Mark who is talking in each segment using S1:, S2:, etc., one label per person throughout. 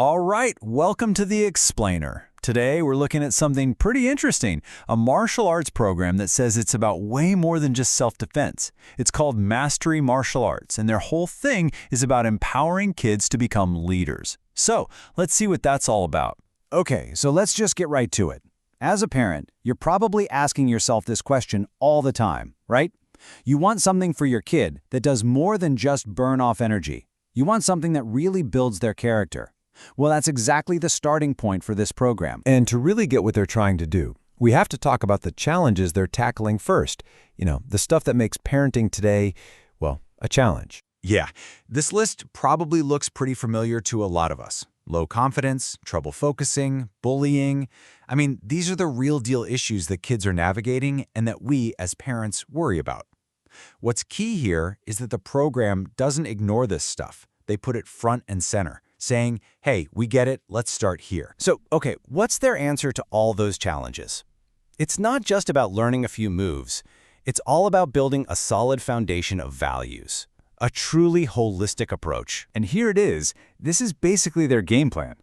S1: All right, welcome to The Explainer. Today we're looking at something pretty interesting, a martial arts program that says it's about way more than just self-defense. It's called Mastery Martial Arts, and their whole thing is about empowering kids to become leaders. So, let's see what that's all about.
S2: Okay, so let's just get right to it. As a parent, you're probably asking yourself this question all the time, right? You want something for your kid that does more than just burn off energy. You want something that really builds their character. Well, that's exactly the starting point for this program.
S3: And to really get what they're trying to do, we have to talk about the challenges they're tackling first. The stuff that makes parenting today, well, a challenge.
S4: Yeah, this list probably looks pretty familiar to a lot of us. Low confidence, trouble focusing, bullying. These are the real deal issues that kids are navigating and that we as parents worry about. What's key here is that the program doesn't ignore this stuff. They put it front and center, saying, hey, we get it, let's start here.
S2: So, okay, what's their answer to all those challenges? It's not just about learning a few moves. It's all about building a solid foundation of values. A truly holistic approach.
S5: And here it is. This is basically their game plan.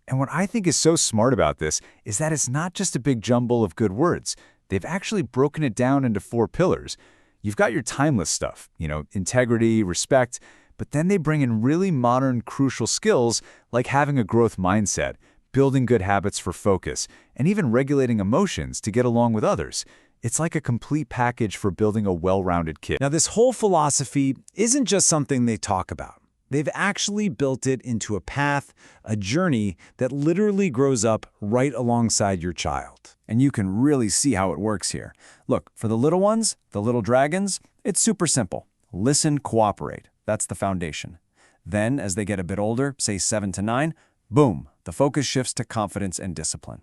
S5: And what I think is so smart about this is that it's not just a big jumble of good words. They've actually broken it down into 4 pillars. You've got your timeless stuff, integrity, respect, but then they bring in really modern, crucial skills like having a growth mindset, building good habits for focus, and even regulating emotions to get along with others. It's like a complete package for building a well-rounded kid.
S2: Now, this whole philosophy isn't just something they talk about. They've actually built it into a path, a journey that literally grows up right alongside your child. And you can really see how it works here. Look, for the little ones, the little dragons, it's super simple. Listen, cooperate. That's the foundation. Then, as they get a bit older, say 7 to 9, boom, the focus shifts to confidence and discipline.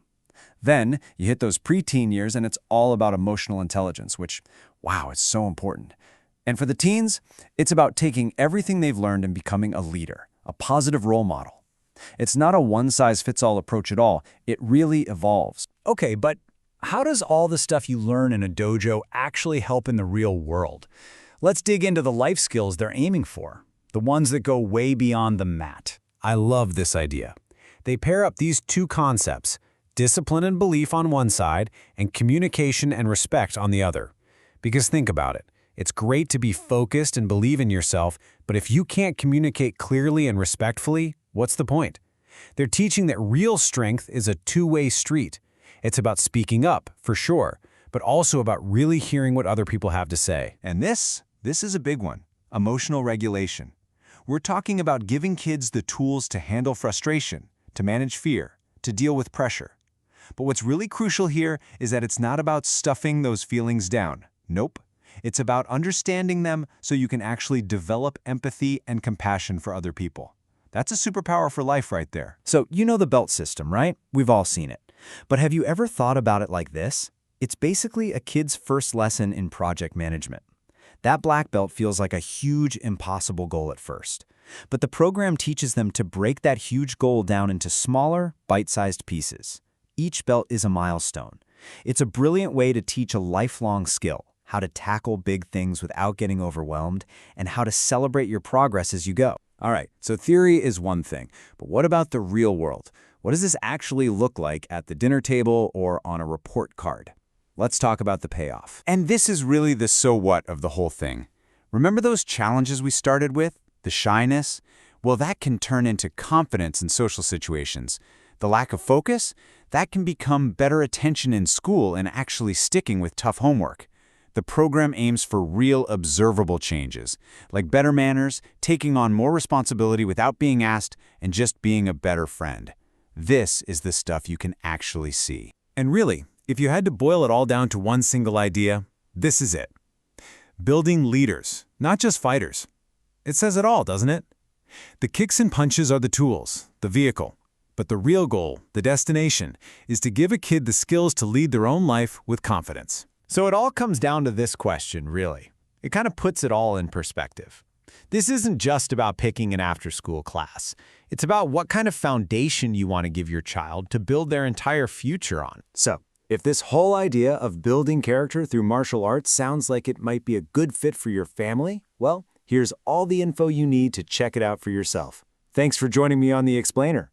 S2: Then, you hit those preteen years and it's all about emotional intelligence, which, wow, it's so important. And for the teens, it's about taking everything they've learned and becoming a leader, a positive role model. It's not a one-size-fits-all approach at all. It really evolves.
S1: Okay, but how does all the stuff you learn in a dojo actually help in the real world? Let's dig into the life skills they're aiming for, the ones that go way beyond the mat.
S3: I love this idea. They pair up these 2 concepts, discipline and belief on one side, and communication and respect on the other. Because think about it. It's great to be focused and believe in yourself, but if you can't communicate clearly and respectfully, what's the point? They're teaching that real strength is a two-way street. It's about speaking up, for sure, but also about really hearing what other people have to say.
S4: And this is a big one, emotional regulation. We're talking about giving kids the tools to handle frustration, to manage fear, to deal with pressure. But what's really crucial here is that it's not about stuffing those feelings down. Nope. It's about understanding them so you can actually develop empathy and compassion for other people. That's a superpower for life right there.
S2: So, you know the belt system, right? We've all seen it. But have you ever thought about it like this? It's basically a kid's first lesson in project management. That black belt feels like a huge, impossible goal at first. But the program teaches them to break that huge goal down into smaller, bite-sized pieces. Each belt is a milestone. It's a brilliant way to teach a lifelong skill, how to tackle big things without getting overwhelmed, and how to celebrate your progress as you go. All right, so theory is one thing, but what about the real world? What does this actually look like at the dinner table or on a report card? Let's talk about the payoff.
S5: And this is really the so what of the whole thing. Remember those challenges we started with? The shyness? Well, that can turn into confidence in social situations. The lack of focus? That can become better attention in school and actually sticking with tough homework. The program aims for real observable changes, like better manners, taking on more responsibility without being asked, and just being a better friend. This is the stuff you can actually see.
S3: And really, if you had to boil it all down to one single idea, this is it. Building leaders, not just fighters. It says it all, doesn't it? The kicks and punches are the tools, the vehicle. But the real goal, the destination, is to give a kid the skills to lead their own life with confidence.
S2: So it all comes down to this question, really. It kind of puts it all in perspective. This isn't just about picking an after-school class. It's about what kind of foundation you want to give your child to build their entire future on. So, if this whole idea of building character through martial arts sounds like it might be a good fit for your family, well, here's all the info you need to check it out for yourself. Thanks for joining me on The Explainer.